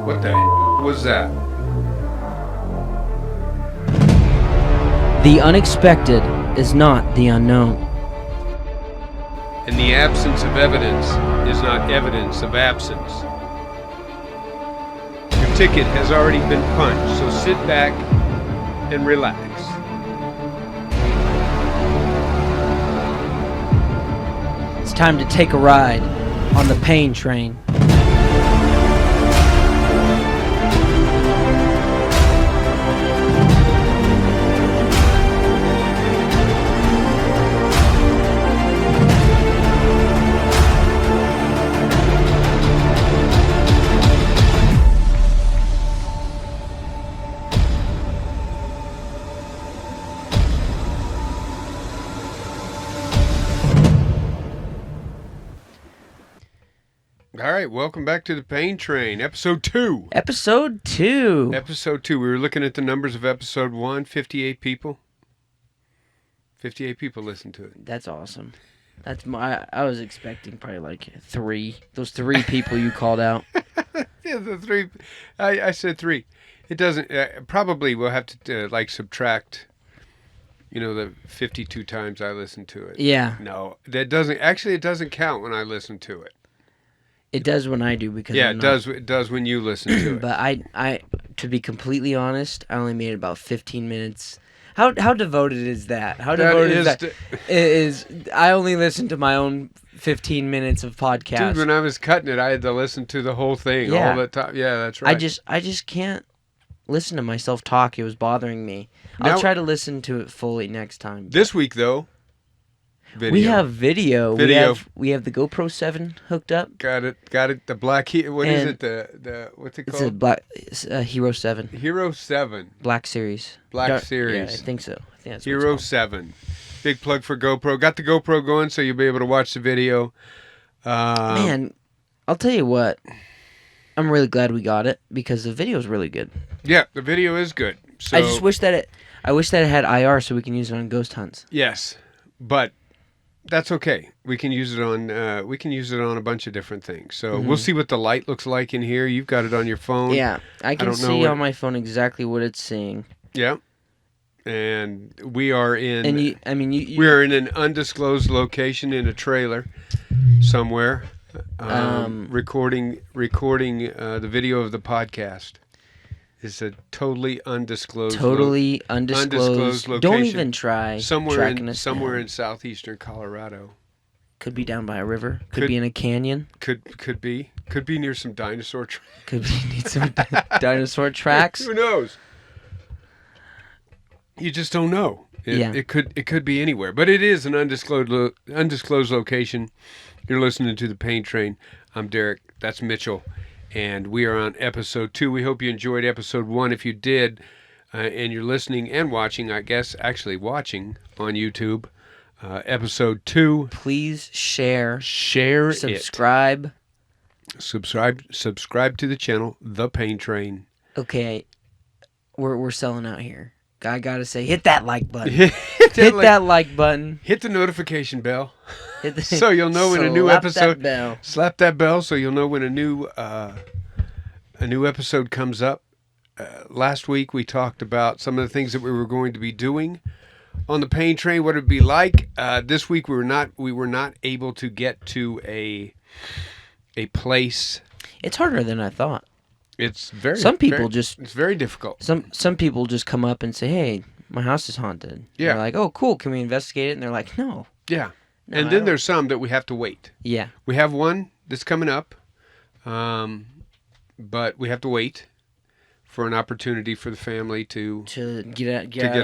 What the hell was that? The unexpected is not the unknown. And the absence of evidence is not evidence of absence. Your ticket has already been punched, so sit back and relax. It's time to take a ride on the pain train. All right, welcome back to the Pain Train, episode 2. Episode 2. Episode 2. We were looking at the numbers of episode 1, 58 people. 58 people listened to it. That's awesome. I was expecting probably like 3. Those 3 people you called out. Yeah, the 3. I said 3. It doesn't, probably we'll have to subtract, the 52 times I listened to it. Yeah. No, that doesn't, actually it doesn't count when I listen to it. It does when I do because it does. It does when you listen to it. But I, to be completely honest, I only made about 15 minutes. How devoted is that? How devoted is that? I only listened to my own 15 minutes of podcast. Dude, when I was cutting it, I had to listen to the whole thing all the time. Yeah, that's right. I just can't listen to myself talk. It was bothering me. Now, I'll try to listen to it fully next time. This week, though. Video. We have video. We have the GoPro 7 hooked up. Got it. The black. What is it? The what's it called? It's a Hero 7. Hero 7. Black Series. Series. Yeah, I think so. That's Hero 7. Big plug for GoPro. Got the GoPro going, so you'll be able to watch the video. Man, I'll tell you what. I'm really glad we got it because the video is really good. Yeah, the video is good. So I just wish that it had IR so we can use it on ghost hunts. Yes, but. That's okay. We can use it on a bunch of different things. So we'll see what the light looks like in here. You've got it on your phone. Yeah, I can see on my phone exactly what it's seeing. Yeah, and we are in. And we are in an undisclosed location in a trailer somewhere, recording the video of the podcast. It's a totally undisclosed location. Don't even try tracking us somewhere in southeastern Colorado. Could be down by a river. Could be in a canyon. Could be near some dinosaur tracks. Could be need some dinosaur tracks. Who knows? You just don't know. It could be anywhere, but it is an undisclosed location. You're listening to the Pain Train. I'm Derek. That's Mitchell. And we are on episode 2. We hope you enjoyed episode 1. If you did, and you're listening and watching, I guess, actually watching on YouTube, episode 2. Please share subscribe. Subscribe to the channel, The Pain Train. Okay, we're selling out here. I gotta say, hit that like button. hit that like button. Hit the notification bell. So you'll know when a new episode. Slap that bell so you'll know when a new episode comes up. Last week we talked about some of the things that we were going to be doing on the Pain Train. What it'd be like. This week we were not able to get to a place. It's harder than I thought. It's very. It's very difficult. Some people just come up and say, "Hey, my house is haunted." Yeah. They're like, "Oh, cool. Can we investigate it?" And they're like, "No." Yeah. No, and then there's some that we have to wait. Yeah. We have one that's coming up, but we have to wait for an opportunity for the family to get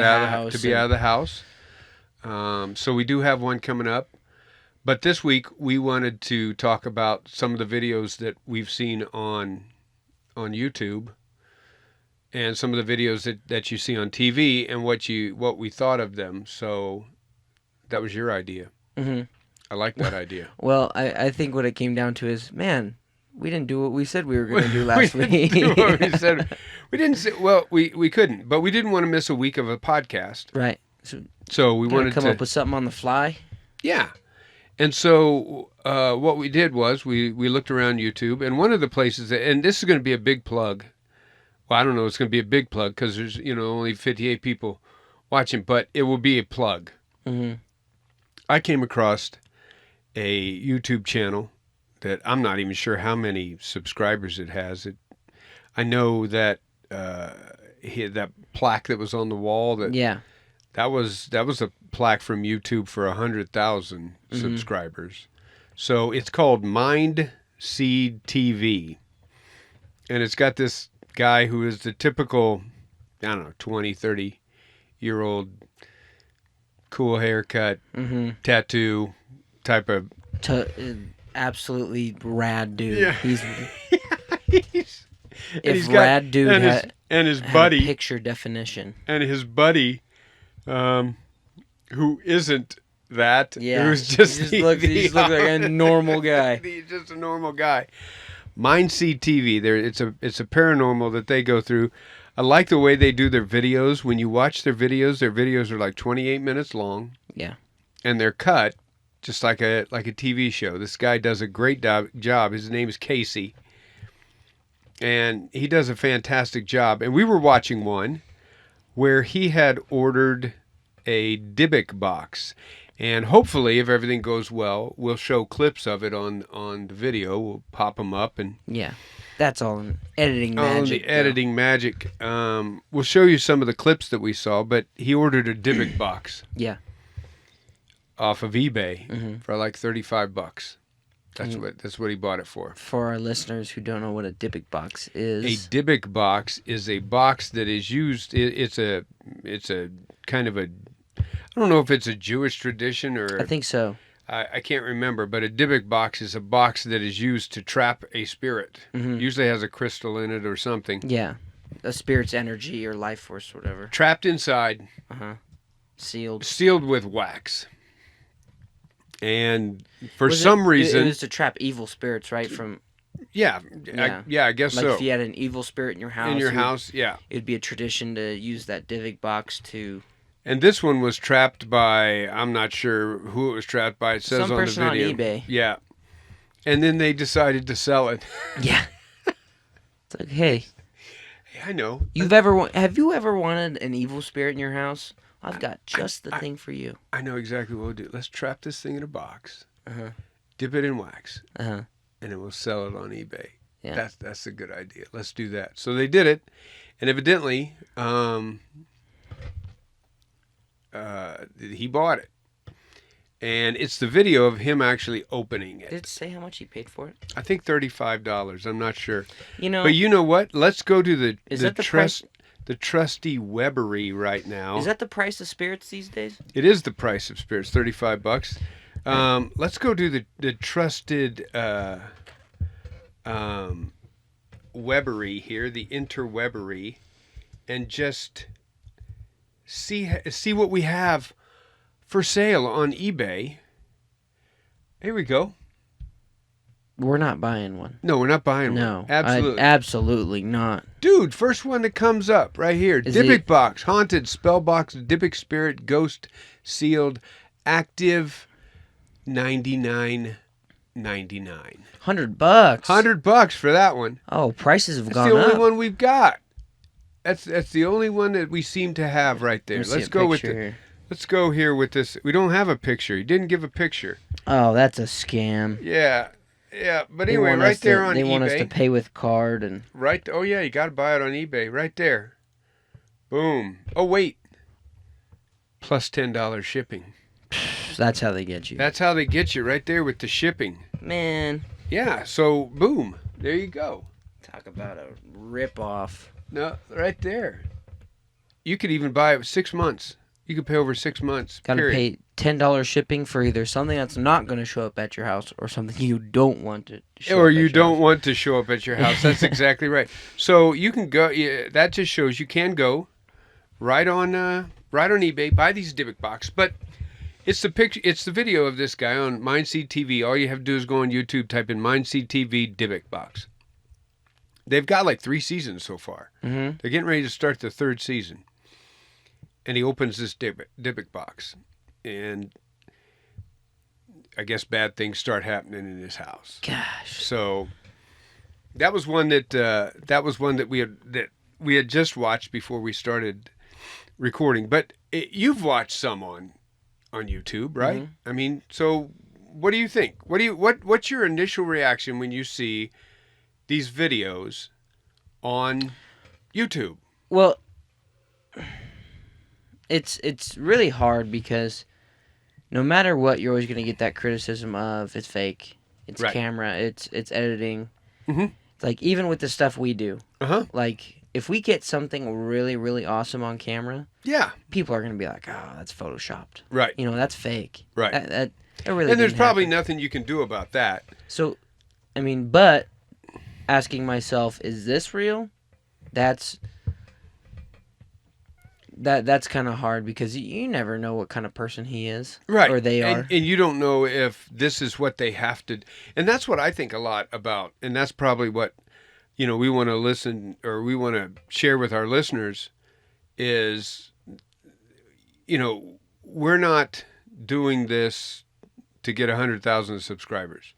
out of the house. So we do have one coming up. But this week we wanted to talk about some of the videos that we've seen on YouTube and some of the videos that you see on TV and what we thought of them. So that was your idea. Mm-hmm. I like that idea. Well, I think what it came down to is, man, we didn't do what we said we were going to do last week. We didn't say, well, we couldn't, but we didn't want to miss a week of a podcast. Right. So we wanted to come up with something on the fly. Yeah. And so what we did was we looked around YouTube, and one of the places, and this is going to be a big plug. Well, I don't know, it's going to be a big plug because there's only 58 people watching, but it will be a plug. Mm-hmm. I came across a YouTube channel that I'm not even sure how many subscribers it has. I know that that plaque that was on the wall that was a plaque from YouTube for 100,000 subscribers. So it's called Mind Seed TV, and it's got this guy who is the typical, I don't know, 20, 30-year-old, cool haircut, tattoo type of absolutely rad dude. Yeah. He's he's rad dude and his buddy, picture definition, and his buddy, who isn't that, who's he just looks like a normal guy. He's just a normal guy. Mindseed TV. It's a paranormal that they go through. I like the way they do their videos. When you watch their videos are like 28 minutes long. Yeah. And they're cut just like a TV show. This guy does a great job. His name is Casey. And he does a fantastic job. And we were watching one where he had ordered a Dybbuk box. And hopefully, if everything goes well, we'll show clips of it on the video. We'll pop them up. And yeah, that's all in editing magic. Editing magic. We'll show you some of the clips that we saw. But he ordered a Dybbuk box. Yeah. Off of eBay for like $35. That's what he bought it for. For our listeners who don't know what a Dybbuk box is, a Dybbuk box is a box that is used. It's a kind of a, I don't know if it's a Jewish tradition or I think so. I can't remember, but a Dybbuk box is a box that is used to trap a spirit. Usually has a crystal in it or something. Yeah, a spirit's energy or life force, whatever. Trapped inside. Sealed with wax. And for some reason, it was to trap evil spirits, right? Yeah. I guess like so. If you had an evil spirit in your house, yeah, it'd be a tradition to use that Dybbuk box to. And this one was trapped by, I'm not sure who it was trapped by. It says some on the person video. on eBay. Yeah, and then they decided to sell it. Yeah, it's like, hey, I know. Have you ever wanted an evil spirit in your house? I've got just the thing for you. I know exactly what we'll do. Let's trap this thing in a box, dip it in wax, and then we'll sell it on eBay. Yeah. That's a good idea. Let's do that. So they did it, and evidently he bought it. And it's the video of him actually opening it. Did it say how much he paid for it? I think $35. I'm not sure. But you know what? Let's go to the price? The trusty Webbery right now. Is that the price of spirits these days? It is the price of spirits, $35. Let's go to the trusted Webbery here, the interwebbery, and just see what we have for sale on eBay. Here we go. We're not buying one. No, we're not buying one. No, absolutely, absolutely not. Dude, first one that comes up right here. Dybbuk box, haunted spell box, Dybbuk spirit, ghost, sealed, active, $99.99. $100. $100 for that one. Oh, prices have gone up. That's the only one we've got. That's the only one that we seem to have right there. Let's go with it. Let's go here with this. We don't have a picture. He didn't give a picture. Oh, that's a scam. Yeah. Yeah, but anyway, right there on eBay. They want us to pay with card and. Right. Oh yeah, you got to buy it on eBay. Right there. Boom. Oh wait. Plus $10 shipping. That's how they get you. That's how they get you right there with the shipping. Man. Yeah. So boom. There you go. Talk about a rip-off. No, right there. You could even buy it 6 months. You could pay over 6 months. Got to pay $10 shipping for either something that's not going to show up at your house or something you don't want to show up at your house. Or you don't want to show up at your house. That's exactly right. So you can go. Yeah, that just shows you can go right on eBay, buy these Dybbuk box. But it's the picture. It's the video of this guy on Mindseed TV. All you have to do is go on YouTube, type in Mindseed TV Dybbuk box. They've got like 3 seasons so far. Mm-hmm. They're getting ready to start the 3rd season. And he opens this Dybbuk box. And I guess bad things start happening in his house. Gosh. So that was one that we had just watched before we started recording. But you've watched some on YouTube, right? Mm-hmm. I mean, so what do you think? What's your initial reaction when you see these videos on YouTube? Well, it's really hard because no matter what, you're always going to get that criticism of it's fake, it's camera, it's editing. Mm-hmm. Like even with the stuff we do, like if we get something really, really awesome on camera, people are going to be like, "Oh, that's photoshopped." Right. That's fake. Right. That really. And there's probably happen. nothing you can do about that. So, I mean, but asking myself, is this real? That's kind of hard because you never know what kind of person he is, right? Or they are, and you don't know if this is what they have to. And that's what I think a lot about, and that's probably what we want to listen or we want to share with our listeners is, we're not doing this to get 100,000 subscribers.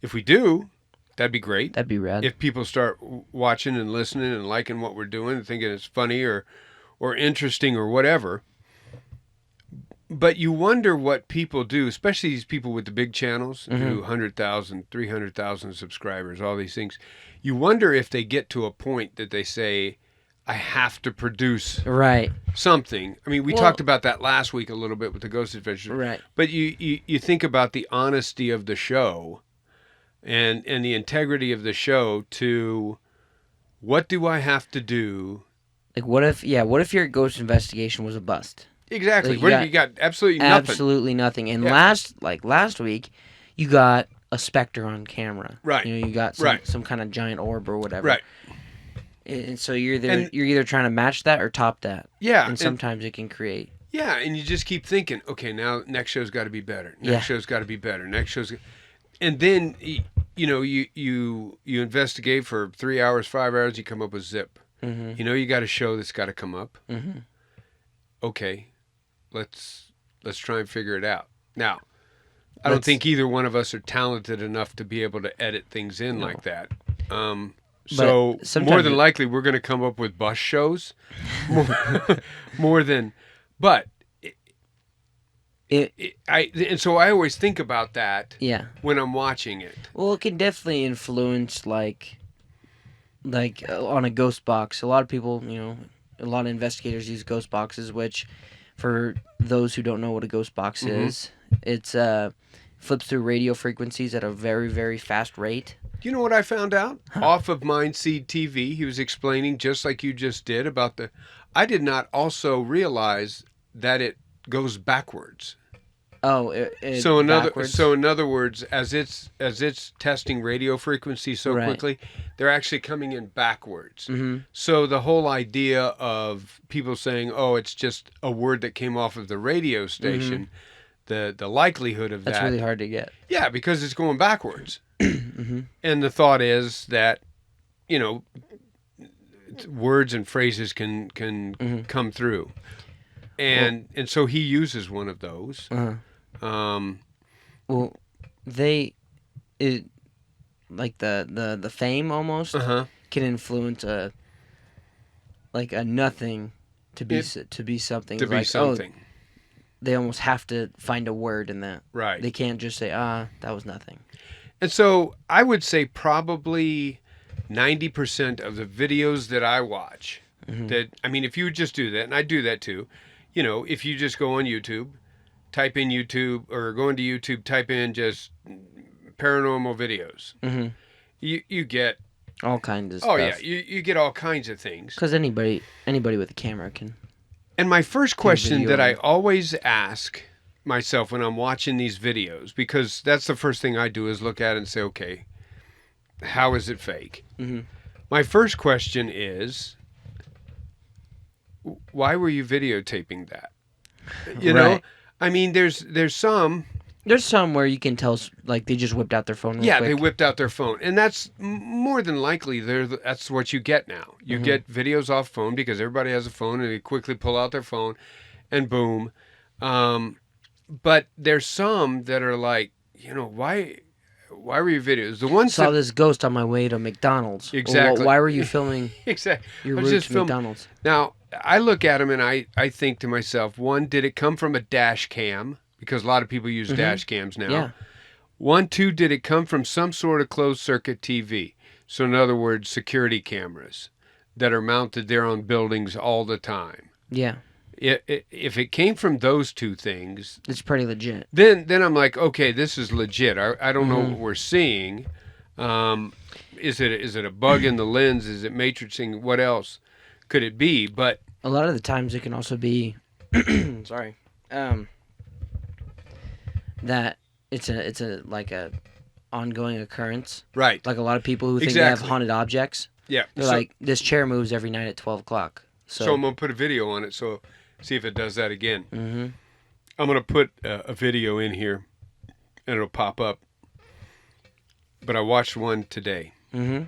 If we do, that'd be great. That'd be rad. If people start watching and listening and liking what we're doing and thinking it's funny or interesting or whatever. But you wonder what people do, especially these people with the big channels, do 100,000, 300,000 subscribers, all these things. You wonder if they get to a point that they say, I have to produce something. I mean, we talked about that last week a little bit with the Ghost Adventures. Right. But you think about the honesty of the show and the integrity of the show to what do I have to do? Like what if your ghost investigation was a bust? Exactly. What if you got absolutely nothing? Absolutely nothing. And last week, you got a specter on camera. Right. You got some kind of giant orb or whatever. Right. And so you're either trying to match that or top that. Yeah. And sometimes it can create. Yeah, and you just keep thinking, okay, now next show's got to be better. Next show's got to be better. And then you investigate for 3 hours, 5 hours, you come up with zip. Mm-hmm. You got a show that's got to come up. Mm-hmm. Okay, let's try and figure it out. Now, I don't think either one of us are talented enough to be able to edit things in like that. So more than likely, we're going to come up with bus shows. more than, but and so I always think about that. Yeah. When I'm watching it. Well, it can definitely influence like on a ghost box. A lot of people, a lot of investigators use ghost boxes, which for those who don't know what a ghost box is, it's flips through radio frequencies at a very, very fast rate. Do you know what I found out? Off of Mindseed TV, he was explaining just like you just did about I did not also realize that it goes backwards. Oh, so in other words, as it's testing radio frequency so quickly, they're actually coming in backwards. Mm-hmm. So the whole idea of people saying, "Oh, it's just a word that came off of the radio station," the likelihood of that's really hard to get. Yeah, because it's going backwards. Mm-hmm. And the thought is that, words and phrases can come through, and so he uses one of those. Well, like the fame almost can influence a nothing to be something. To be something. Oh, they almost have to find a word in that. Right. They can't just say, that was nothing. And so I would say probably 90% of the videos that I watch, if you just do that, and I do that too, if you just go on YouTube, type in YouTube, or go into YouTube, type in just paranormal videos, you get all kinds of stuff. Oh yeah, you get all kinds of things. Because anybody with a camera can. And my first question that I always ask myself when I'm watching these videos, because that's the first thing I do is look at it and say, okay, how is it fake? My first question is, why were you videotaping that? You know, I mean, there's some where you can tell, like, they just whipped out their phone. Yeah, they whipped out their phone, and that's more than likely that's what you get now. You get videos off phone because everybody has a phone, and they quickly pull out their phone, and boom. But there's some that are like, why were your videos the ones saw this ghost on my way to McDonald's? Exactly. Or why were you filming exactly your route to McDonald's? Now I look at them and I think to myself, one, did it come from a dash cam, because a lot of people use dash cams now? Yeah. One, two, did it come from some sort of closed circuit TV? So in other words, security cameras that are mounted there on buildings all the time. Yeah. If it came from those two things, it's pretty legit. Then I'm like, okay, this is legit. I don't know what we're seeing. Is it a bug in the lens? Is it matrixing? What else could it be? But a lot of the times it can also be, sorry, that it's a like a ongoing occurrence. Right. Like a lot of people who think they have haunted objects. Yeah. They're like, this chair moves every night at 12 o'clock. So I'm going to put a video on it, so see if it does that again. Mm-hmm. I'm going to put a video in here, and it'll pop up. But I watched one today. Mm-hmm.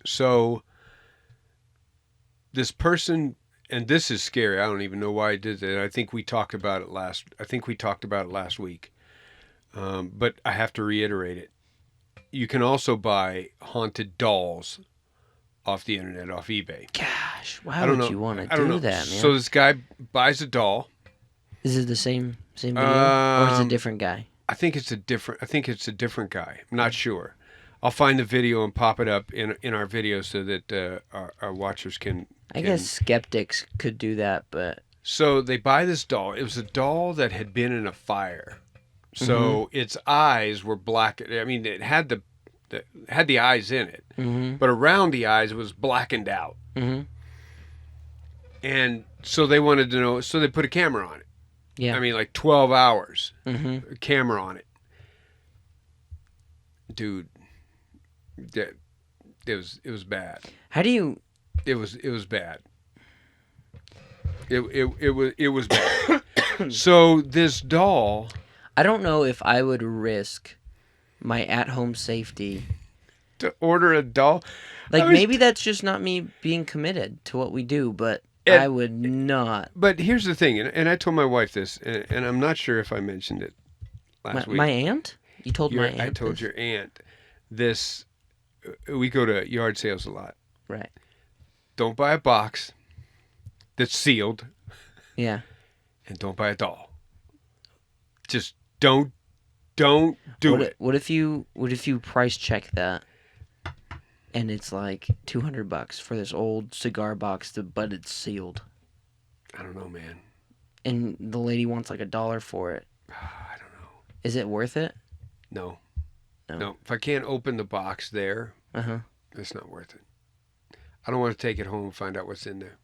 So this person, and this is scary. I don't even know why I did it. I think we talked about it last week. But I have to reiterate it. You can also buy haunted dolls off the internet, off eBay. Gosh, why would you want to do that, man? So this guy buys a doll. Is it the same video, or is it a different guy? I think it's a different guy. I'm not sure. I'll find the video and pop it up in our video so that our watchers can. I guess skeptics could do that, but. So they buy this doll. It was a doll that had been in a fire. So its eyes were black. I mean, it had the eyes in it, but around the eyes it was blackened out. Mm-hmm. And so they wanted to know. So they put a camera on it. Yeah. I mean, like 12 hours, a camera on it. Dude, it was bad. How do you? It was bad. It was bad. So this doll. I don't know if I would risk my at-home safety to order a doll. Like, maybe that's just not me being committed to what we do, but I would not. But here's the thing, and I told my wife this, and I'm not sure if I mentioned it last week. My aunt? You told my aunt I told your aunt this. We go to yard sales a lot. Right. Don't buy a box that's sealed. Yeah. And don't buy a doll. Just don't do it. What if you price check that, and it's like $200 for this old cigar box, but it's sealed? I don't know, man. And the lady wants like $1 for it. I don't know. Is it worth it? No. If I can't open the box there, it's not worth it. I don't want to take it home and find out what's in there.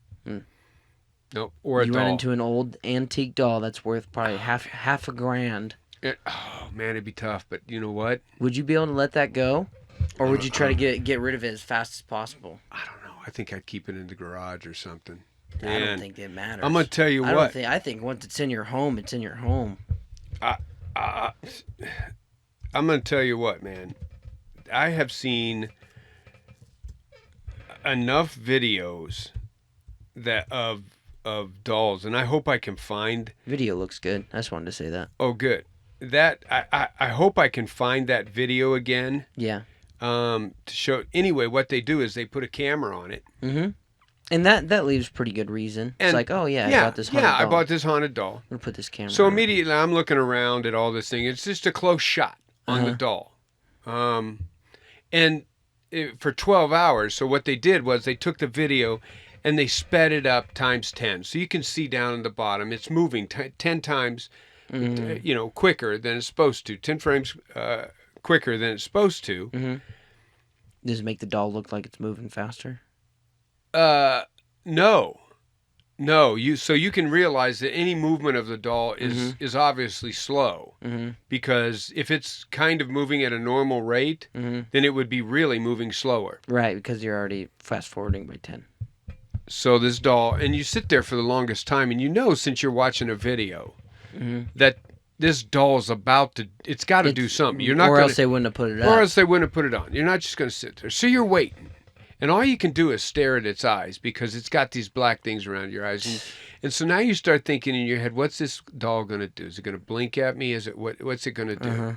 Nope. Or a doll. You run into an old antique doll that's worth probably half $1,000. Oh man, it'd be tough, but you know what? Would you be able to let that go, or would you try to get rid of it as fast as possible? I don't know. I think I'd keep it in the garage or something. I don't think it matters. I'm gonna tell you what. I think once it's in your home, it's in your home. I'm gonna tell you what, man. I have seen enough videos of dolls, and I hope I can find. Video looks good. I just wanted to say that. Oh, good. That I hope I can find that video again. Yeah. To show. Anyway, what they do is they put a camera on it. Mm-hmm. And that leaves pretty good reason. It's like, oh yeah, I bought this haunted doll. I bought this haunted doll. I'm gonna put this camera. So immediately I'm looking around at all this thing. It's just a close shot on the doll. For 12 hours. So what they did was they took the video and they sped it up times 10. So you can see down in the bottom, it's moving 10 times, quicker than it's supposed to. 10 frames quicker than it's supposed to. Mm-hmm. Does it make the doll look like it's moving faster? No. So you can realize that any movement of the doll is obviously slow, because if it's kind of moving at a normal rate, then it would be really moving slower. Right, because you're already fast forwarding by 10. So this doll, and you sit there for the longest time, and since you're watching a video, that this doll's it's got to do something. You're not, or else they wouldn't have put it on. Or else they wouldn't have put it on. You're not just going to sit there. So you're waiting. And all you can do is stare at its eyes, because it's got these black things around your eyes. And so now you start thinking in your head, what's this doll going to do? Is it going to blink at me? What's it going to do? Uh-huh.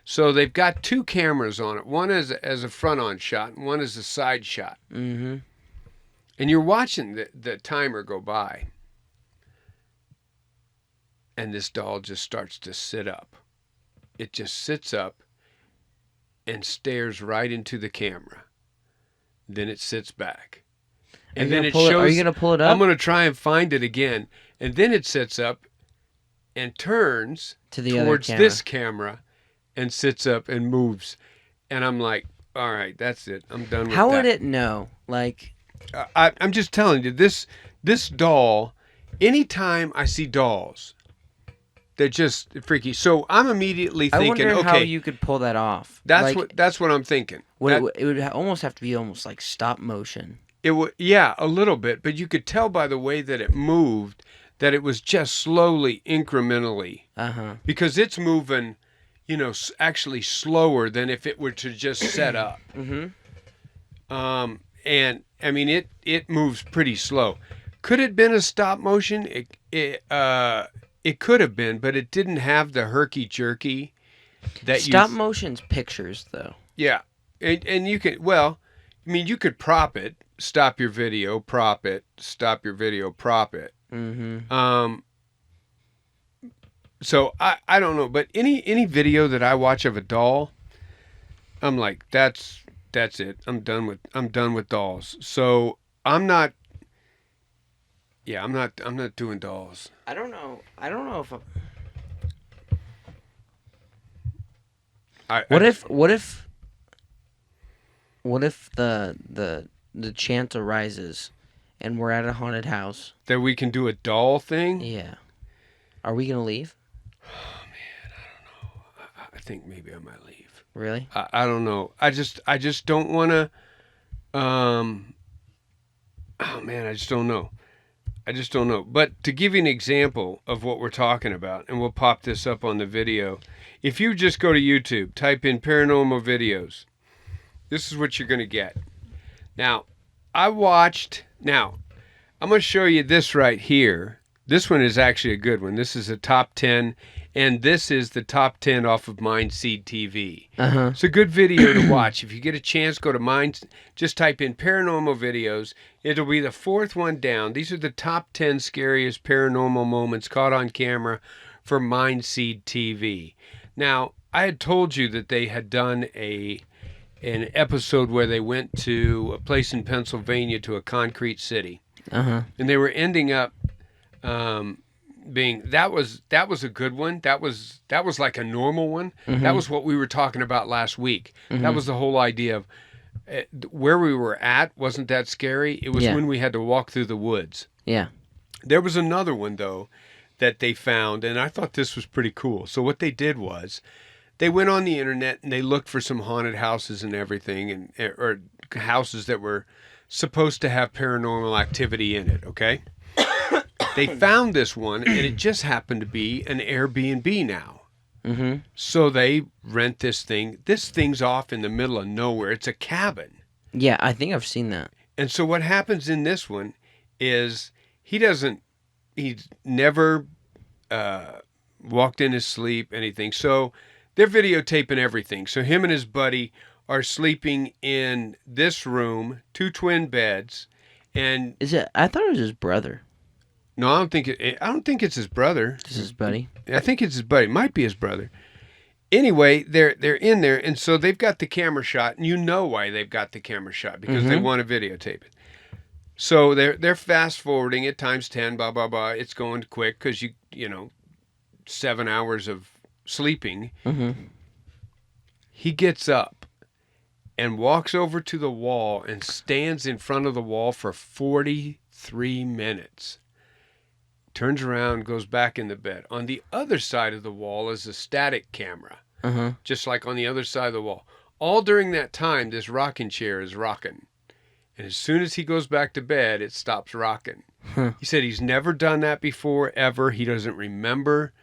So they've got two cameras on it. One is as a front-on shot, and one is a side shot. Mm-hmm. And you're watching the timer go by. And this doll just starts to sit up. It just sits up and stares right into the camera. Then it sits back. And then it shows... Are you going to pull it up? I'm going to try and find it again. And then it sits up and turns to the towards other camera. this camera and sits up and moves. And I'm like, all right, that's it. I'm done with that. How would it know? Like... I'm just telling you, this doll, anytime I see dolls, they're just freaky. So I'm immediately thinking, I wonder okay, how you could pull that off. That's what I'm thinking. It would almost have to be almost like stop motion. It would, yeah, a little bit, but you could tell by the way that it moved that it was just slowly, incrementally, because it's moving, actually slower than if it were to just set up. And I mean, it moves pretty slow. Could it have been a stop motion? It could have been, but it didn't have the herky jerky that stop motion's pictures though. Yeah, and you can, well, I mean, you could prop it, stop your video, prop it, stop your video, prop it. So I don't know, but any video that I watch of a doll, I'm like, that's it. I'm done with dolls. So I'm not doing dolls. I don't know if What if the chance arises and we're at a haunted house that we can do a doll thing? Yeah. Are we gonna leave? Oh man, I don't know. I think maybe I might leave. Really? I don't know. I just don't want to. Oh man, I just don't know. But to give you an example of what we're talking about, and we'll pop this up on the video. If you just go to YouTube, type in paranormal videos, this is what you're going to get. Now, I'm going to show you this right here. This one is actually a good one. This is a top 10, and this is the top 10 off of Mindseed TV. It's a good video to watch. If you get a chance, go to just type in paranormal videos. It'll be the fourth one down. These are the top 10 scariest paranormal moments caught on camera for Mindseed TV. Now, I had told you that they had done an episode where they went to a place in Pennsylvania, to a concrete city. And they were ending up being, that was a good one. That was like a normal one. That was what we were talking about last week. That was the whole idea of where we were at wasn't that scary. It was when we had to walk through the woods. Yeah. There was another one though that they found, and I thought this was pretty cool. So what they did was they went on the internet and they looked for some haunted houses and everything, or houses that were supposed to have paranormal activity in it, okay? They found this one, and it just happened to be an Airbnb now. So they rent this thing. This thing's off in the middle of nowhere. It's a cabin. Yeah, I think I've seen that. And so what happens in this one is he's never walked in his sleep, anything. So they're videotaping everything. So him and his buddy are sleeping in this room, two twin beds, and I thought it was his brother. No, I don't think it's his brother. It's his buddy. I think it's his buddy. It might be his brother. Anyway, they're in there, and so they've got the camera shot, and you know why they've got the camera shot, because they want to videotape it. So they're fast forwarding it times 10, blah blah blah. It's going quick because you know 7 hours of sleeping. He gets up and walks over to the wall and stands in front of the wall for 43 minutes. Turns around, goes back in the bed. On the other side of the wall is a static camera, just like on the other side of the wall. All during that time, this rocking chair is rocking. And as soon as he goes back to bed, it stops rocking. He said he's never done that before, ever. He doesn't remember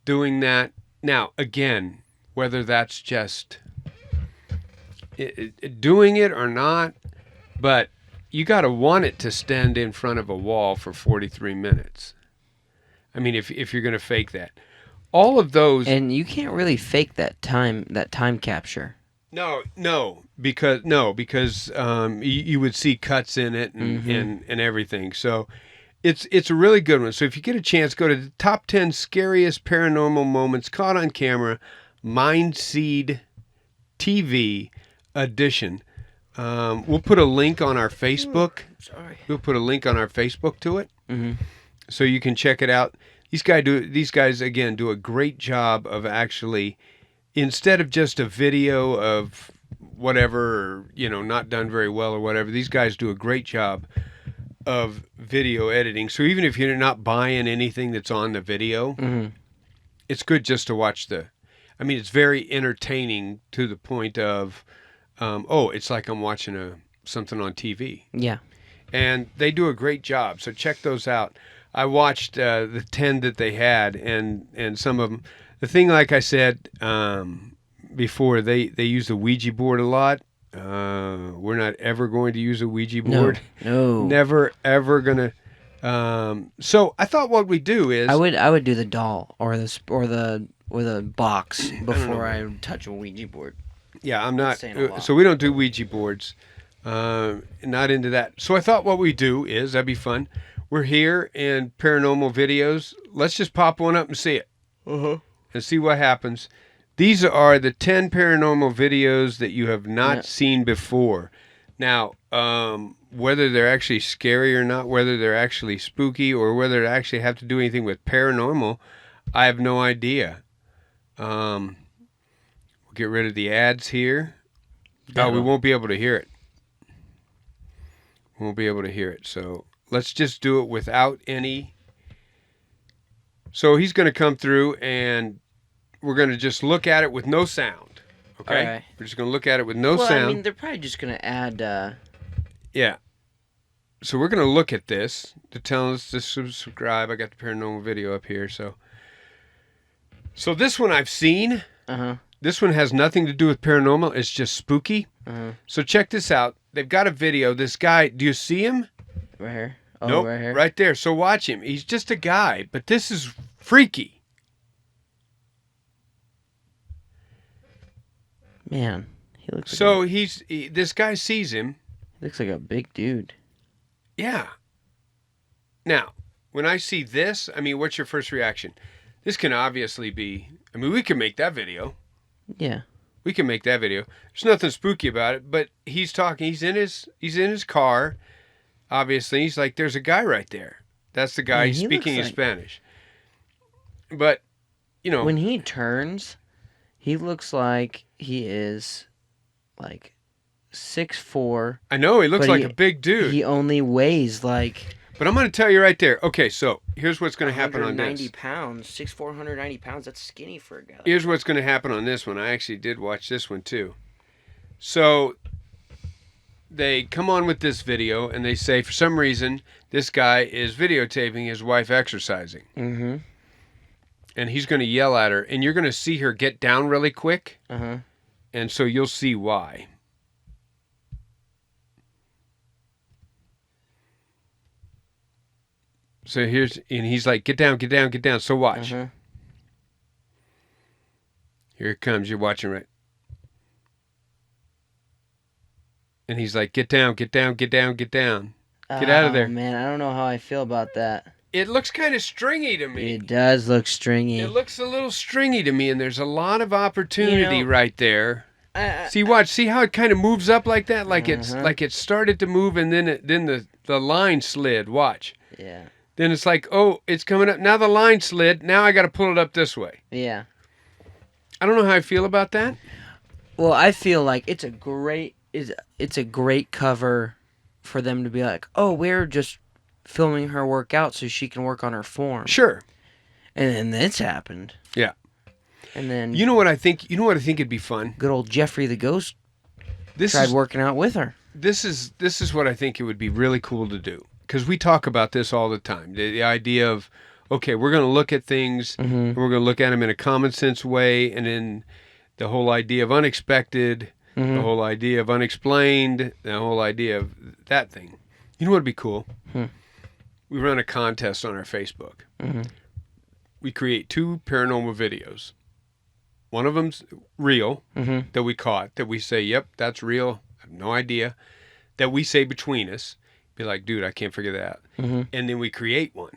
doing that. Now, again, whether that's just doing it or not, but you got to want it to stand in front of a wall for 43 minutes. I memean, if you're going to fake that. All of those... And you can't really fake that time capture. No, because you would see cuts in it and everything. So it's a really good one. So if you get a chance, go to the top 10 scariest paranormal moments caught on camera, Mindseed TV edition. We'll put a link on our Facebook. We'll put a link on our Facebook to it, so you can check it out. These guys again do a great job of actually, instead of just a video of whatever, or, not done very well or whatever, these guys do a great job of video editing. So even if you're not buying anything that's on the video, it's good just to watch it's very entertaining to the point of, it's like I'm watching something on TV. Yeah. And they do a great job. So check those out. I watched the 10 that they had, and some of them. The thing, like I said before, they use the Ouija board a lot. We're not ever going to use a Ouija board. No. Never, ever going to. So I thought what we do is... I would do the doll or the box before I touch a Ouija board. Yeah, I'm not. So we don't do Ouija boards. Not into that. So I thought what we do is, that'd be fun. We're here in paranormal videos. Let's just pop one up and see it. And see what happens. These are the 10 paranormal videos that you have not seen before. Now, whether they're actually scary or not, whether they're actually spooky, or whether they actually have to do anything with paranormal, I have no idea. We'll get rid of the ads here. Oh, we won't be able to hear it. We won't be able to hear it. So let's just do it without any. So he's going to come through and we're going to just look at it with no sound. Okay? Right. We're just going to look at it with no sound. They're probably just going to add... Yeah. So we're going to look at this. To tell us to subscribe. I got the paranormal video up here. So this one I've seen. This one has nothing to do with paranormal. It's just spooky. So check this out. They've got a video. This guy, do you see him? Right here. Oh, nope, right here. Right there. So watch him. He's just a guy, but this is freaky. Man, he looks. So this guy sees him. He looks like a big dude. Yeah. Now, when I see this, what's your first reaction? This can obviously be. We can make that video. Yeah. We can make that video. There's nothing spooky about it, but he's talking. He's in his car. Obviously, he's like, there's a guy right there. That's the guy speaking in Spanish. But, when he turns, he looks like he is like 6'4". I know, he looks like a big dude. He only weighs like... But I'm going to tell you right there. Okay, so here's what's going to happen on this. 190 pounds. 6'4", 190 pounds. That's skinny for a guy. Here's what's going to happen on this one. I actually did watch this one too. So they come on with this video and they say, for some reason, this guy is videotaping his wife exercising. And he's going to yell at her. And you're going to see her get down really quick. And so you'll see why. So he's like, get down, get down, get down. So watch. Here it comes. You're watching, right? And he's like, get down, get down, get down, get down. Get out of there. Man, I don't know how I feel about that. It looks kind of stringy to me. It does look stringy. It looks a little stringy to me, and there's a lot of opportunity right there. See how it kind of moves up like that? Like it started to move, and then the line slid. Watch. Yeah. Then it's like, oh, it's coming up. Now the line slid. Now I got to pull it up this way. Yeah. I don't know how I feel about that. Well, I feel like it's a great cover for them to be like, oh, we're just filming her work out so she can work on her form. Sure. And then this happened. Yeah. And then you know what I think it'd be fun? Good old Jeffrey the Ghost tried working out with her. This is what I think it would be really cool to do. Because we talk about this all the time. The idea of, okay, we're going to look at things, and we're going to look at them in a common sense way, and then the whole idea of unexpected, the whole idea of unexplained, the whole idea of that thing. You know what would be cool? We run a contest on our Facebook. We create 2 paranormal videos. One of them's real, that we caught, that we say, yep, that's real. I have no idea. That we say between us. Be like, dude, I can't figure that out. And then we create one.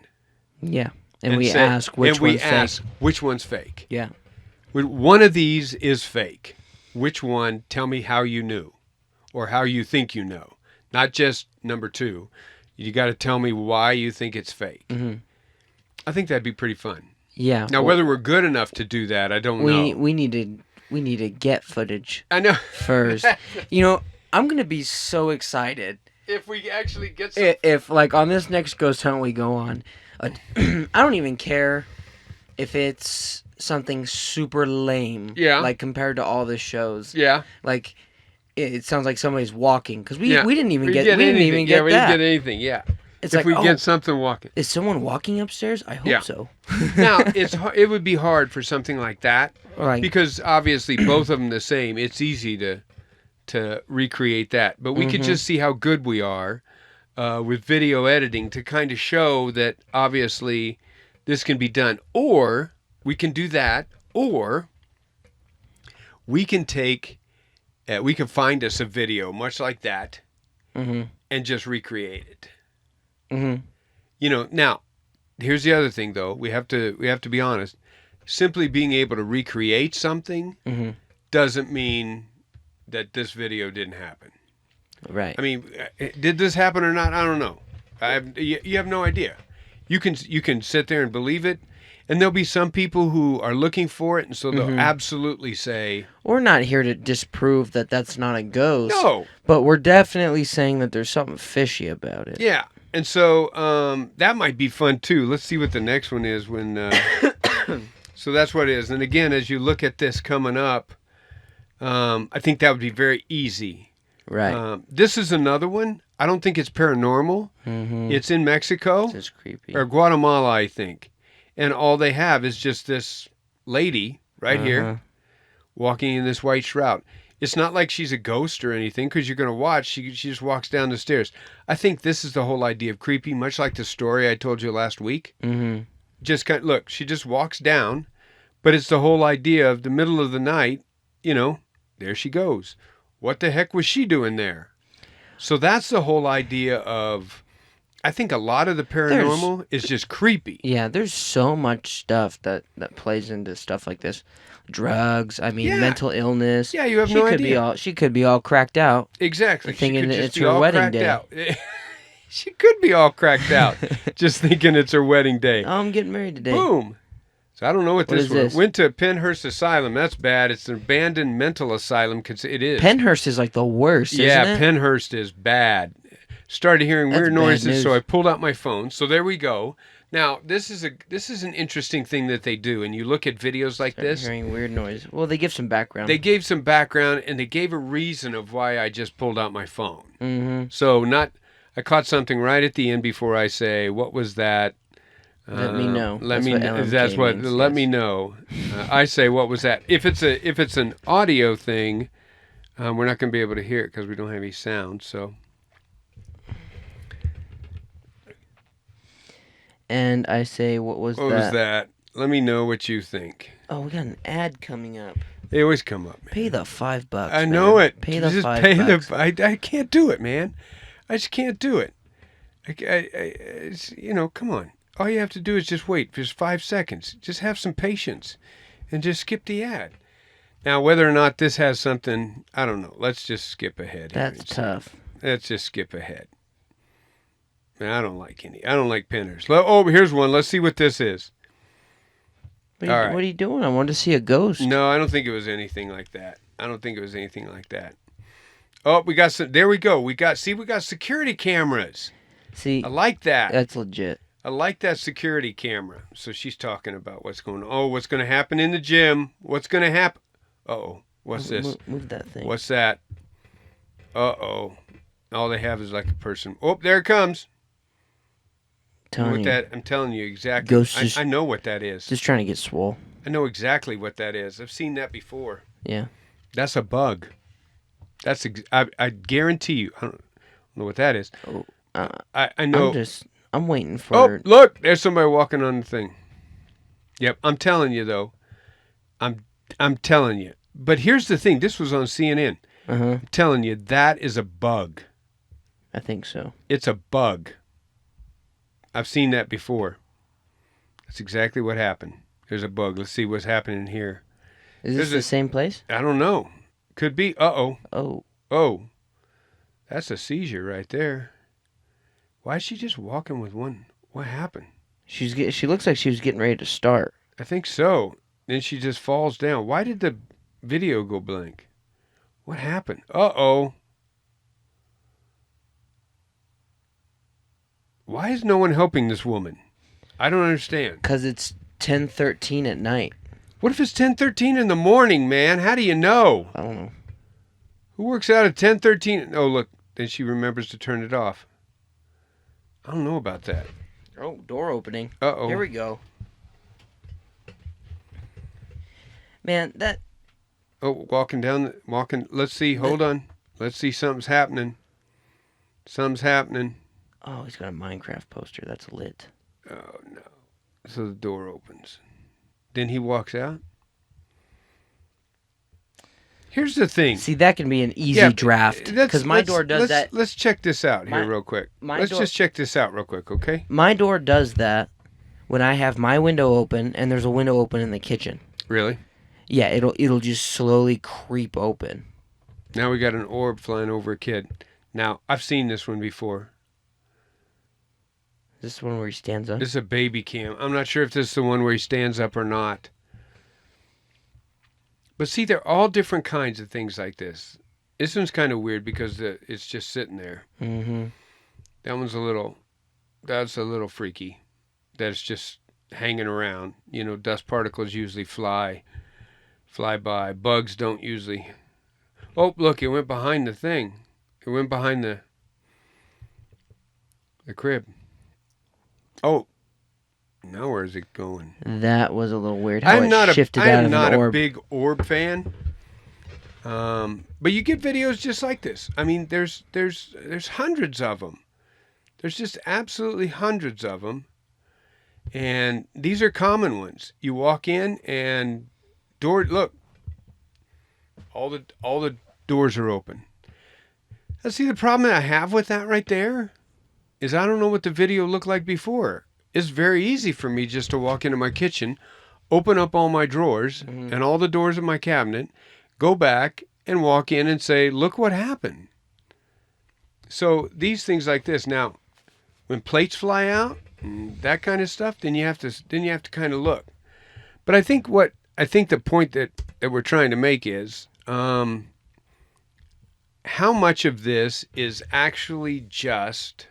Yeah. And we ask which one's fake. Yeah. One of these is fake. Which one? Tell me how you knew, or how you think you know. Not just number 2. You got to tell me why you think it's fake. I think that'd be pretty fun. Yeah. Now, whether we're good enough to do that, I don't know. We need to get footage. I know. First, I'm gonna be so excited if we actually get some. If like on this next ghost hunt we go on, I don't even care if it's something super lame. Yeah. Like compared to all the shows. Yeah. Like it sounds like somebody's walking because we didn't even get that. We didn't get anything. Yeah. It's if like, we get something walking. Is someone walking upstairs? I hope so. Now, it would be hard for something like that. Because obviously both of them the same. It's easy to recreate that. But we could just see how good we are with video editing to kind of show that obviously this can be done. Or we can do that. Or we can we can find us a video much like that and just recreate it. Now, here's the other thing, though. We have to be honest. Simply being able to recreate something doesn't mean that this video didn't happen. Right. I mean, did this happen or not? I don't know. You have no idea. You can sit there and believe it, and there'll be some people who are looking for it, and so they'll absolutely say... We're not here to disprove that that's not a ghost. No. But we're definitely saying that there's something fishy about it. Yeah. And so that might be fun, too. Let's see what the next one is when... So that's what it is. And again, as you look at this coming up, I think that would be very easy. Right. This is another one. I don't think it's paranormal. It's in Mexico. It's creepy. Or Guatemala, I think. And all they have is just this lady right here walking in this white shroud. It's not like she's a ghost or anything, because you're going to watch. She just walks down the stairs. I think this is the whole idea of creepy, much like the story I told you last week. Just look, she just walks down, but it's the whole idea of the middle of the night, there she goes. What the heck was she doing there? So that's the whole idea of, I think a lot of the paranormal is just creepy. Yeah, there's so much stuff that plays into stuff like this. Drugs, mental illness. Yeah, you have no idea. She could be all cracked out. Exactly. Thinking it's her wedding day. She could be all cracked out, just thinking it's her wedding day. Oh, I'm getting married today. Boom. So I don't know what this was. Went to Penhurst Asylum. That's bad. It's an abandoned mental asylum. It is. Penhurst is like the worst, isn't it? Yeah, Penhurst is bad. Started hearing weird noises, so I pulled out my phone. So there we go. Now, this is an interesting thing that they do, and you look at videos like this. Hearing weird noise. Well, they give some background. They gave some background, and they gave a reason of why I just pulled out my phone. So I caught something right at the end before I say, what was that? Let me know. Let me know. I say, what was that? If it's an audio thing, we're not going to be able to hear it because we don't have any sound. So. And I say, what was that? Let me know what you think. Oh, we got an ad coming up. They always come up, man. Pay the $5. I know it. Pay the $5. I can't do it, man. I just can't do it. Come on. All you have to do is just wait. Just 5 seconds. Just have some patience, and just skip the ad. Now, whether or not this has something, I don't know. Let's just skip ahead. That's tough. Let's just skip ahead. Man, I don't like Penhurst. Oh, here's one. Let's see what this is. What are you doing? I wanted to see a ghost. No, I don't think it was anything like that. Oh, we got some. There we go. We got security cameras. See, I like that. That's legit. I like that security camera. So she's talking about what's going on. Oh, what's going to happen in the gym? What's going to happen? Uh-oh. What's this? Move that thing. What's that? Uh-oh. All they have is like a person. Oh, there it comes. I'm telling you exactly. Ghost I know what that is. Just trying to get swole. I know exactly what that is. I've seen that before. Yeah. That's a bug. I guarantee you. I don't know what that is. Oh, I know. I'm waiting for. Oh, look! There's somebody walking on the thing. Yep, I'm telling you though. I'm telling you. But here's the thing. This was on CNN. I'm telling you, that is a bug. I think so. It's a bug. I've seen that before. That's exactly what happened. There's a bug. Let's see what's happening here. Is this the same place? I don't know. Could be. Uh-oh. Oh. Oh. That's a seizure right there. Why is she just walking with one? What happened? She looks like she was getting ready to start. I think so. Then she just falls down. Why did the video go blank? What happened? Uh-oh. Why is no one helping this woman? I don't understand. Because it's 10:13 at night. What if it's 10:13 in the morning, man? How do you know? I don't know. Who works out at 10:13? Oh, look. Then she remembers to turn it off. I don't know about that. Oh, door opening. Uh-oh. Here we go. Man, that... Oh, walking. Let's see. Hold on. Let's see. Something's happening. Something's happening. Oh, he's got a Minecraft poster. That's lit. Oh, no. So the door opens. Then he walks out. Here's the thing. See, that can be an easy draft. Because my door does that. Let's check this out here real quick. Let's just check this out real quick, okay? My door does that when I have my window open and there's a window open in the kitchen. Really? Yeah, it'll just slowly creep open. Now we got an orb flying over a kid. Now, I've seen this one before. Is this the one where he stands up? This is a baby cam. I'm not sure if this is the one where he stands up or not. But see, they're all different kinds of things like this. This one's kind of weird because it's just sitting there. Mm-hmm. That's a little freaky. That it's just hanging around. You know, dust particles usually fly by. Bugs don't usually. Oh, look, it went behind the thing. It went behind the crib. Oh, now where is it going? That was a little weird. I'm not a big orb fan. But you get videos just like this. I mean, there's hundreds of them. There's just absolutely hundreds of them. And these are common ones. You walk in and look. All the doors are open. Now, see, the problem I have with that right there is I don't know what the video looked like before. It's very easy for me just to walk into my kitchen, open up all my drawers and all the doors of my cabinet, go back and walk in and say, look what happened. So these things like this. Now, when plates fly out, and that kind of stuff, then you have to kind of look. But I think the point that we're trying to make is how much of this is actually just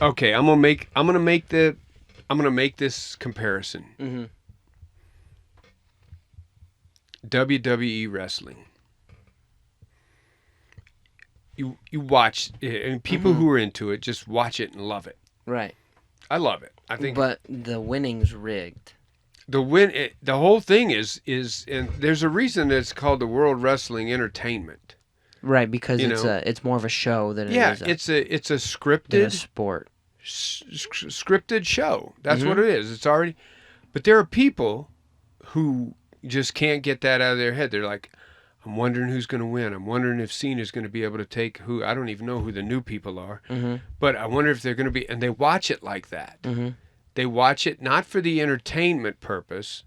okay. I'm gonna make this comparison. Mm-hmm. WWE wrestling. You watch, and people who are into it just watch it and love it. Right. I love it. I think. But the winning's rigged. The whole thing is, and there's a reason that it's called the World Wrestling Entertainment. Right, because it's more of a show than it is. Yeah, it's a scripted sport. Scripted show. That's what it is. It's already, but there are people who just can't get that out of their head. They're like, I'm wondering who's going to win. I'm wondering if Cena's going to be able to take who. I don't even know who the new people are, but I wonder if they're going to be. And they watch it like that. Mm-hmm. They watch it not for the entertainment purpose,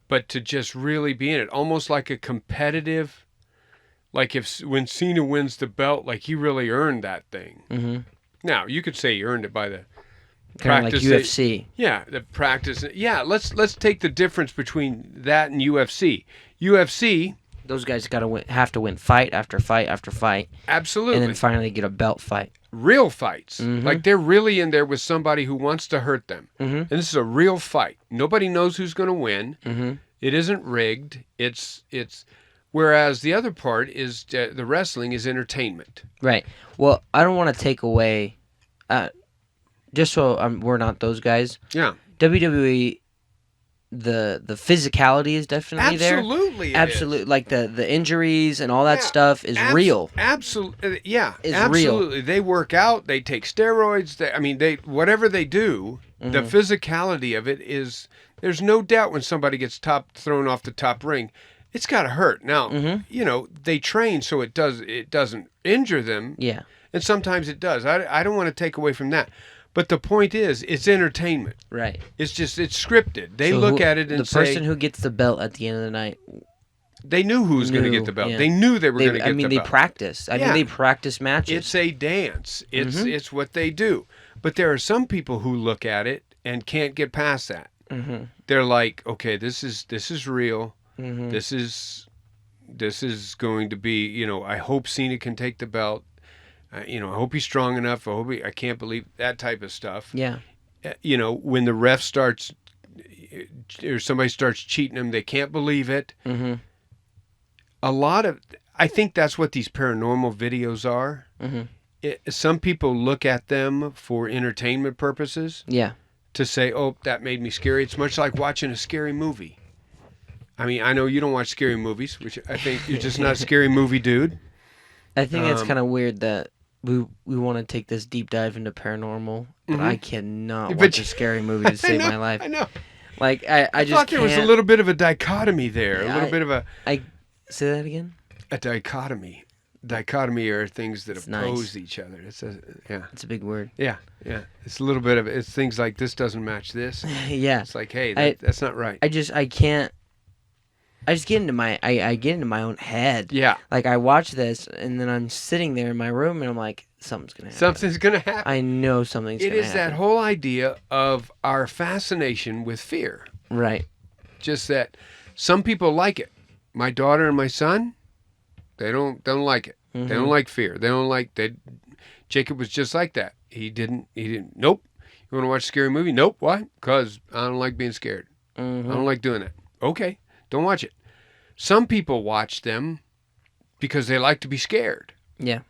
but to just really be in it, almost like a competitive. Like when Cena wins the belt, like he really earned that thing. Mm-hmm. Now you could say he earned it by the practice, like UFC. The practice. Yeah, let's take the difference between that and UFC. UFC. Those guys have to win fight after fight after fight. Absolutely. And then finally get a belt fight. Real fights. Like they're really in there with somebody who wants to hurt them. And this is a real fight. Nobody knows who's going to win. It isn't rigged. It's whereas the other part is the wrestling is entertainment. Right. Well, I don't want to take away just so we're not those guys. Yeah. WWE the physicality is definitely there. Absolutely, Absolutely, like the injuries and all that stuff is real. Absolutely, Is absolutely. real. They work out. They take steroids. They whatever they do, the physicality of it is. There's no doubt when somebody gets thrown off the top ring, it's got to hurt. Now, they train so it doesn't injure them. Yeah. And sometimes it does. I don't want to take away from that. But the point is, it's entertainment. Right. It's scripted. They look at it and the person who gets the belt at the end of the night. They knew who was going to get the belt. Yeah. They knew they were going to get the belt. They practiced. They practice matches. It's a dance. It's what they do. But there are some people who look at it and can't get past that. Mm-hmm. They're like, okay, this is real. Mm-hmm. This is going to be. I hope Cena can take the belt. I hope he's strong enough. I can't believe that type of stuff. Yeah. When the ref starts or somebody starts cheating them, they can't believe it. Mm-hmm. I think that's what these paranormal videos are. Mm-hmm. Some people look at them for entertainment purposes. Yeah. To say, oh, that made me scary. It's much like watching a scary movie. I mean, I know you don't watch scary movies, which I think you're just not a scary movie dude. I think it's kind of weird that we want to take this deep dive into paranormal, but I cannot watch a scary movie to save my life. I know. Like I just thought there was a little bit of a dichotomy there. Yeah, a little bit of a. Say that again. A dichotomy. Dichotomy are things that oppose each other. It's a big word. Yeah. It's a little bit of it's things like this doesn't match this. Yeah. It's like, hey, that's not right. I can't. I just get into my get into my own head. Yeah. Like I watch this and then I'm sitting there in my room and I'm like, something's gonna happen. Something's gonna happen. I know something's gonna happen. It is that whole idea of our fascination with fear. Right. Just that some people like it. My daughter and my son, they don't like it. Mm-hmm. They don't like fear. They don't like that. Jacob was just like that. He didn't. Nope. You want to watch a scary movie? Nope. Why? Because I don't like being scared. Mm-hmm. I don't like doing it. Okay. Don't watch it. Some people watch them because they like to be scared. Yeah.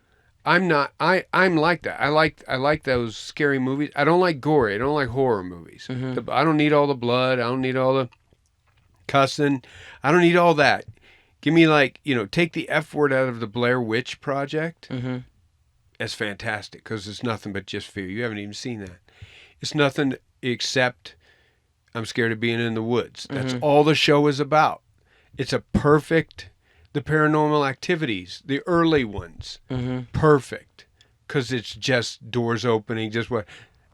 I'm not. I'm like that. I like those scary movies. I don't like gory. I don't like horror movies. Mm-hmm. I don't need all the blood. I don't need all the cussing. I don't need all that. Give me take the F word out of the Blair Witch Project. Mm-hmm. That's fantastic because it's nothing but just fear. You haven't even seen that. It's nothing except I'm scared of being in the woods. That's all the show is about. It's the paranormal activities, the early ones, perfect because it's just doors opening, just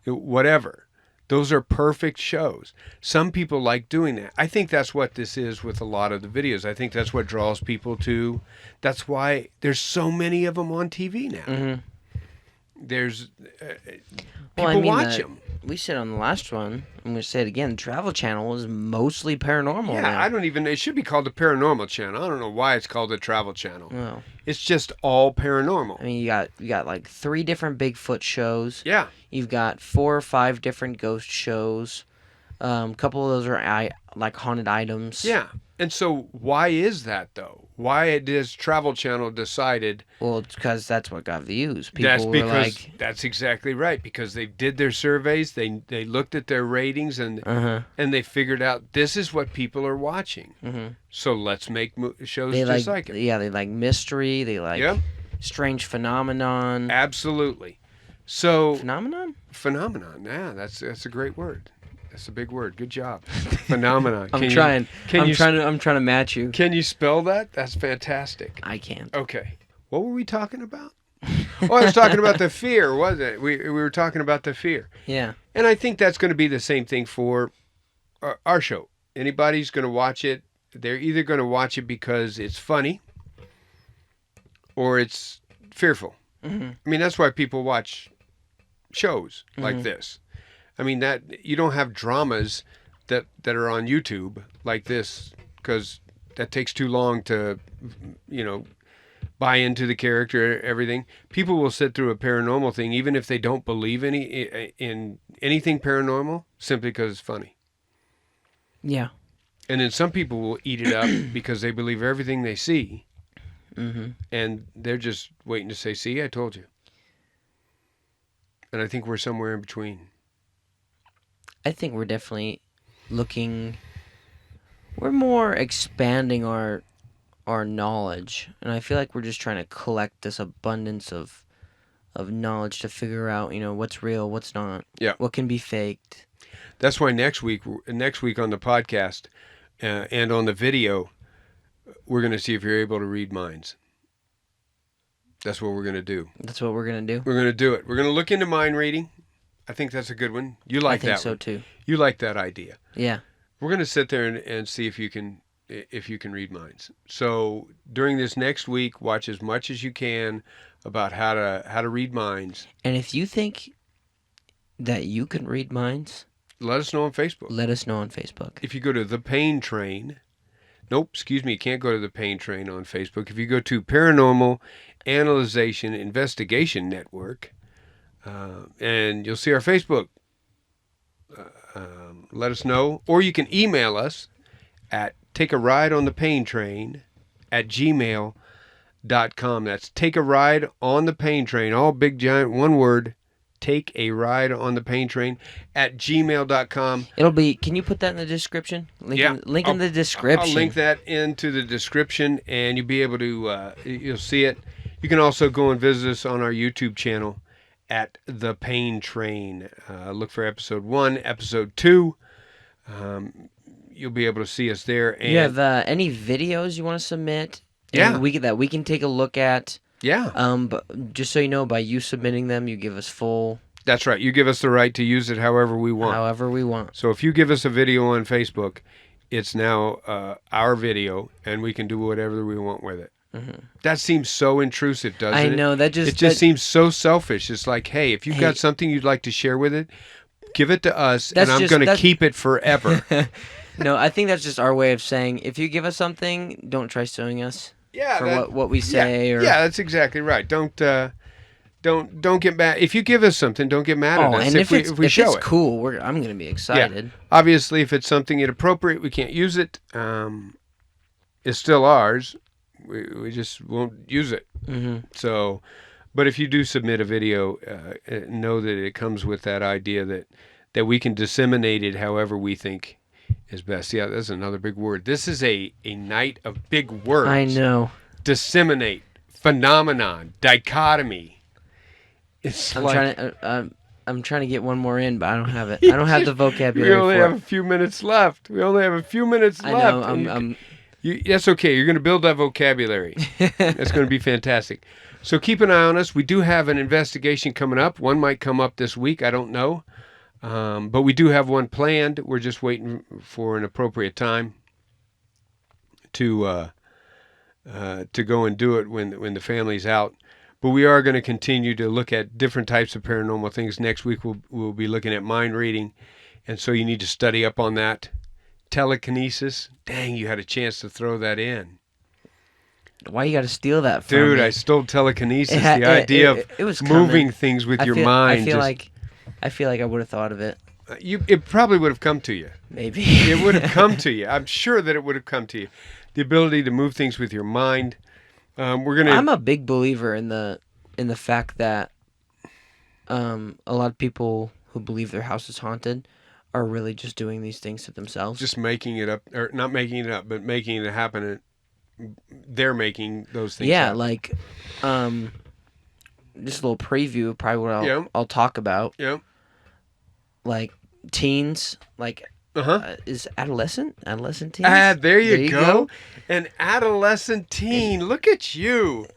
whatever. Those are perfect shows. Some people like doing that. I think that's what this is with a lot of the videos. I think that's what draws people to. That's why there's so many of them on TV now. Mm-hmm. There's people watch them. We said on the last one, I'm going to say it again, Travel Channel is mostly paranormal. Yeah, now. It should be called the Paranormal Channel. I don't know why it's called the Travel Channel. No. It's just all paranormal. I mean, you got like 3 different Bigfoot shows. Yeah. You've got 4 or 5 different ghost shows. A couple of those are like haunted items. Yeah. And so why is that, though? Why does Travel Channel decided? Well, it's because that's what got views. That's exactly right. Because they did their surveys, they looked at their ratings, and they figured out this is what people are watching. Mm-hmm. So let's make shows just like it. Yeah, they like mystery. They like strange phenomenon. Absolutely. So phenomenon. Yeah, that's a great word. That's a big word. Good job. Phenomenon. I'm trying to match you. Can you spell that? That's fantastic. I can't. Okay. What were we talking about? Oh, I was talking about the fear, wasn't it? We were talking about the fear. Yeah. And I think that's going to be the same thing for our show. Anybody's going to watch it, they're either going to watch it because it's funny or it's fearful. Mm-hmm. I mean, that's why people watch shows like this. I mean, that you don't have dramas that are on YouTube like this because that takes too long to, buy into the character, everything. People will sit through a paranormal thing even if they don't believe in anything paranormal simply because it's funny. Yeah. And then some people will eat it up because they believe everything they see. Mm-hmm. And they're just waiting to say, see, I told you. And I think we're somewhere in between. I think we're definitely looking We're more expanding our knowledge, and I feel like we're just trying to collect this abundance of knowledge to figure out, what's real, what's not, what can be faked. That's why next week on the podcast and on the video, we're going to see if you're able to read minds. That's what we're going to do. That's what we're going to do? We're going to do it. We're going to look into mind reading. I think that's a good one. You like that one. I think so too. You like that idea. Yeah. We're going to sit there and see if you can read minds. So during this next week, watch as much as you can about how to read minds. And if you think that you can read minds, let us know on Facebook. Let us know on Facebook. If you go to The Pain Train, you can't go to The Pain Train on Facebook. If you go to Paranormal Analyzation Investigation Network, and you'll see our Facebook. Let us know. Or you can email us at takearideonthepaintrain@gmail.com. That's Take a Ride on the Pain Train, all big giant, one word. Take a Ride on the Pain Train @gmail.com. It'll be. Can you put that in the description? Link in the description. I'll link that into the description, and you'll be able to. You'll see it. You can also go and visit us on our YouTube channel at The Pain Train. Look for episode 1, episode 2. You'll be able to see us there. And you have any videos you want to submit? Yeah, we can take a look at. Yeah. But just so you know, by you submitting them, you give us full. That's right. You give us the right to use it however we want. However we want. So if you give us a video on Facebook, it's now our video, and we can do whatever we want with it. Mm-hmm. That seems so intrusive, doesn't it? I know. It just seems so selfish. It's like, hey, if you've got something you'd like to share with it, give it to us, and I'm going to keep it forever. No, I think that's just our way of saying, if you give us something, don't try suing us. Yeah, for what we say. Yeah, that's exactly right. Don't get mad. If you give us something, don't get mad at us. And if we show it's it. Cool, I'm going to be excited. Yeah. Obviously, if it's something inappropriate, we can't use it. It's still ours. We just won't use it. Mm-hmm. So, but if you do submit a video, know that it comes with that idea that we can disseminate it however we think is best. Yeah, that's another big word. This is a night of big words. I know. Disseminate, phenomenon, dichotomy. I'm trying to get one more in, but I don't have it. I don't have the vocabulary. We only have a few minutes left. I know. That's okay. You're going to build that vocabulary. That's going to be fantastic. So keep an eye on us. We do have an investigation coming up. One might come up this week. I don't know. But we do have one planned. We're just waiting for an appropriate time to go and do it when the family's out. But we are going to continue to look at different types of paranormal things. Next week we'll be looking at mind reading, and so you need to study up on that. Telekinesis. Dang, you had a chance to throw that in. Why you got to steal that from me? me? I stole telekinesis. The idea of moving things with your mind. I feel like I would have thought of it. It probably would have come to you. Maybe. It would have come to you. I'm sure that it would have come to you. The ability to move things with your mind. I'm a big believer in the fact that a lot of people who believe their house is haunted are really just doing these things to themselves. Just making it up, or not making it up, but making it happen. They're making those things happen. Like, just a little preview of probably what I'll talk about. Yeah. Like, teens, is adolescent teens? There you go. An adolescent teen. Look at you.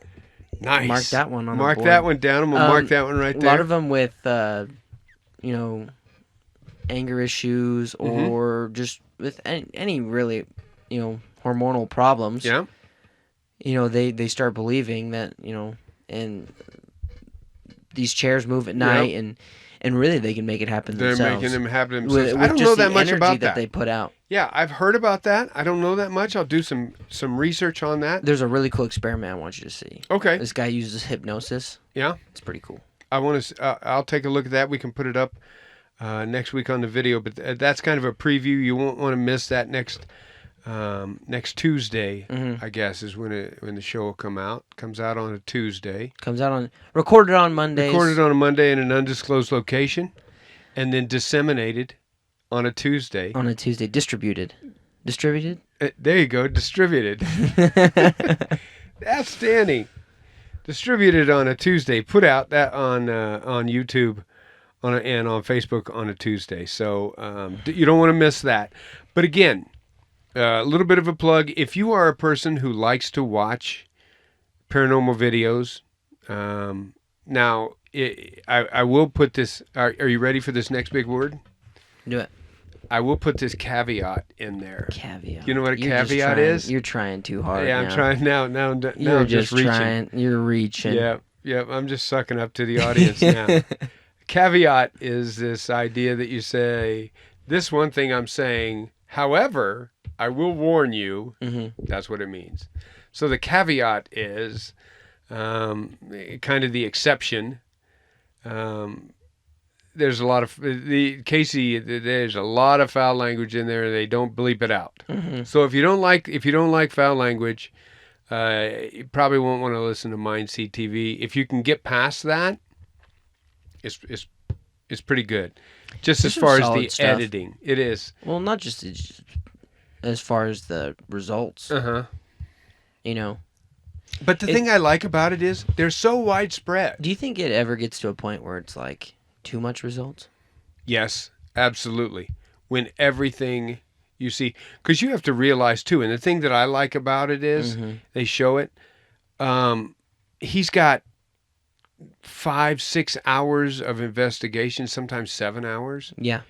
Nice. Mark that one on Mark the board. that one down. I'm going to mark that one right there. A lot of them with, anger issues or just with any really, hormonal problems. Yeah. They start believing that, and these chairs move at night and really they can make it happen themselves. They're making them happen themselves. With I don't know that much about that they put out. Yeah, I've heard about that. I don't know that much. I'll do some research on that. There's a really cool experiment I want you to see. Okay. This guy uses hypnosis. Yeah. It's pretty cool. I'll take a look at that. We can put it up next week on the video, but that's kind of a preview. You won't want to miss that next Tuesday. I guess is when the show will come out. Comes out on a Tuesday. Recorded on Mondays. Recorded on a Monday in an undisclosed location, and then disseminated on a Tuesday. Distributed. Distributed? There you go, distributed. Outstanding. Distributed on a Tuesday. Put out that on YouTube and on Facebook on a Tuesday. So you don't want to miss that. But again, a little bit of a plug. If you are a person who likes to watch paranormal videos, now I will put this. Are you ready for this next big word? Do it. I will put this caveat in there. Caveat. You know what a caveat is? You're trying too hard. Yeah, I'm trying now. You're I'm just reaching. trying. You're reaching. Yeah. I'm just sucking up to the audience now. Caveat is this idea that you say, this one thing I'm saying, however, I will warn you. Mm-hmm. That's what it means. So the caveat is kind of the exception. There's a lot of Casey. There's a lot of foul language in there. They don't bleep it out. Mm-hmm. So if you don't like foul language, you probably won't want to listen to Mindseed TV. If you can get past that, it's pretty good. Just as far as the stuff. Editing, it is. Well, not just as far as the results. You know. But the thing I like about it is they're so widespread. Do you think it ever gets to a point where it's like too much results? Yes, absolutely. When everything you see, because you have to realize too, and the thing that I like about it is they show it. He's got 5-6 hours of investigation, sometimes 7 hours. Yeah.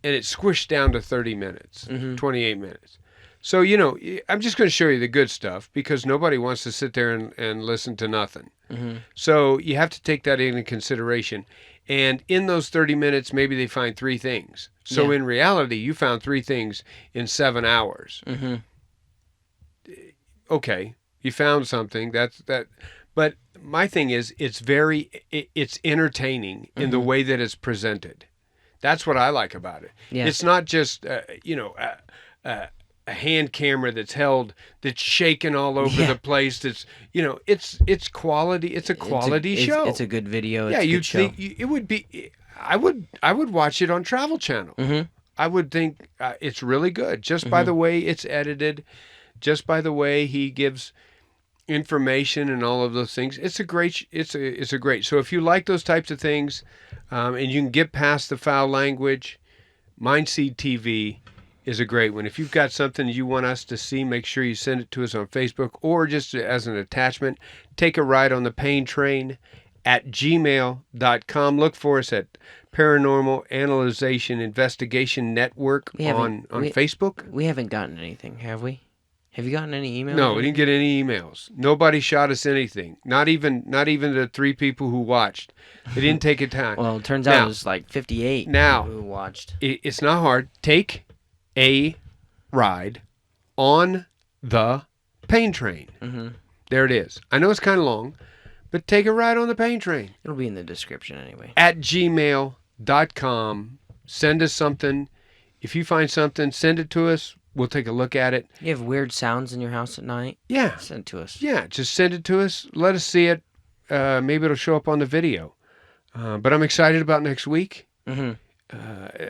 And it's squished down to 30 minutes, 28 minutes. So, I'm just going to show you the good stuff because nobody wants to sit there and listen to nothing. Mm-hmm. So you have to take that into consideration. And in those 30 minutes, maybe they find 3 things. So in reality, you found 3 things in 7 hours. Mm-hmm. Okay, you found something. That's that. But my thing is, it's entertaining in the way that it's presented. That's what I like about it. Yeah. It's not just a hand camera that's held, that's shaking all over the place. That's it's quality. It's a quality show. It's a good video. Yeah, you'd think it would be. I would watch it on Travel Channel. Mm-hmm. I would think it's really good just by the way it's edited, just by the way he gives information and all of those things. It's a great. So if you like those types of things, and you can get past the foul language, Mindseed TV is a great one. If you've got something you want us to see, make sure you send it to us on Facebook or just as an attachment. Take a ride on the pain train at gmail.com. Look for us at Paranormal Analyzation Investigation Network on Facebook. We haven't gotten anything, have we? Have you gotten any emails? No, we didn't get any emails. Nobody shot us anything. Not even the 3 people who watched. They didn't take a time. Well, it turns out it was like 58 who watched. It's not hard. Take a ride on the pain train. Mm-hmm. There it is. I know it's kind of long, but take a ride on the pain train. It'll be in the description anyway. At gmail.com. Send us something. If you find something, send it to us. We'll take a look at it. You have weird sounds in your house at night? Yeah. Send it to us. Yeah, just send it to us. Let us see it. Maybe it'll show up on the video. But I'm excited about next week. Mm-hmm.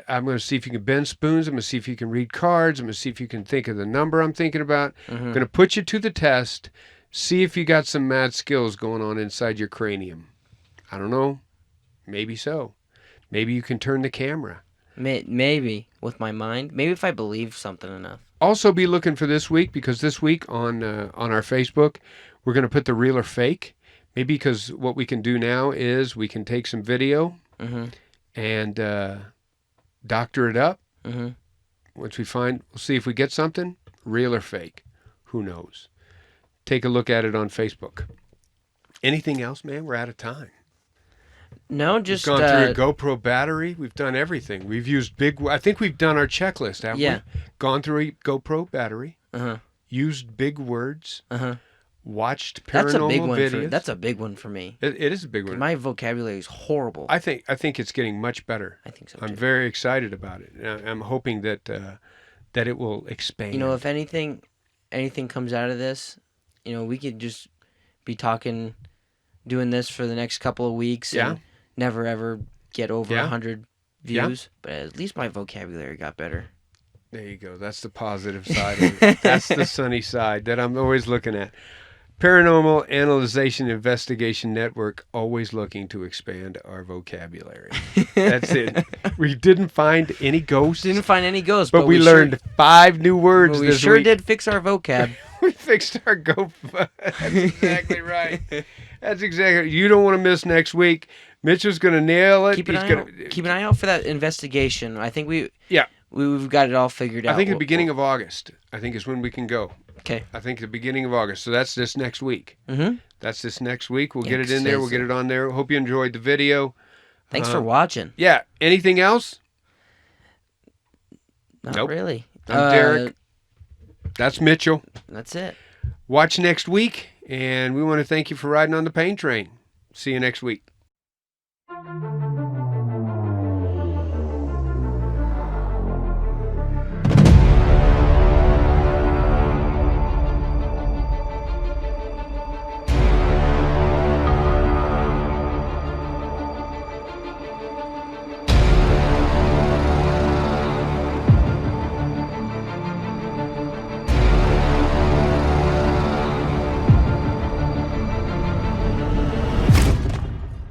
I'm going to see if you can bend spoons. I'm going to see if you can read cards. I'm going to see if you can think of the number I'm thinking about. Mm-hmm. I'm going to put you to the test. See if you got some mad skills going on inside your cranium. I don't know. Maybe so. Maybe you can turn the camera. Maybe with my mind. Maybe if I believe something enough. Also be looking for this week, because this week on our Facebook, we're going to put the real or fake. Maybe because what we can do now is we can take some video and doctor it up. Mm-hmm. Once we'll see if we get something, real or fake. Who knows? Take a look at it on Facebook. Anything else, man? We're out of time. No, just... We've gone through a GoPro battery. We've done everything. We've used I think we've done our checklist, haven't we? Gone through a GoPro battery. Used big words. Watched paranormal videos. That's a big one for me. It is a big one. My vocabulary is horrible. I think it's getting much better. I think so, I'm very excited about it. I'm hoping that it will expand. If anything comes out of this, we could just be doing this for the next couple of weeks and never ever get over 100 views. But at least my vocabulary got better. There you go. That's the positive side of it. That's the sunny side that I'm always looking at. Paranormal Analyzation Investigation Network, always looking to expand our vocabulary. That's it. We didn't find any ghosts. Didn't find any ghosts, but we learned 5 new words well, we this sure week. did fix our vocab. We fixed our go. That's exactly right. That's exactly. You don't want to miss next week. Mitchell's going to nail it. Keep an eye out for that investigation. I think we've got it all figured out. I think the beginning of August. I think is when we can go. Okay. I think the beginning of August. So that's this next week. Mm-hmm. That's this next week. We'll get it in there. We'll get it on there. Hope you enjoyed the video. Thanks for watching. Yeah. Anything else? Not really. I'm Derek. That's Mitchell. That's it. Watch next week, and we want to thank you for riding on the pain train. See you next week.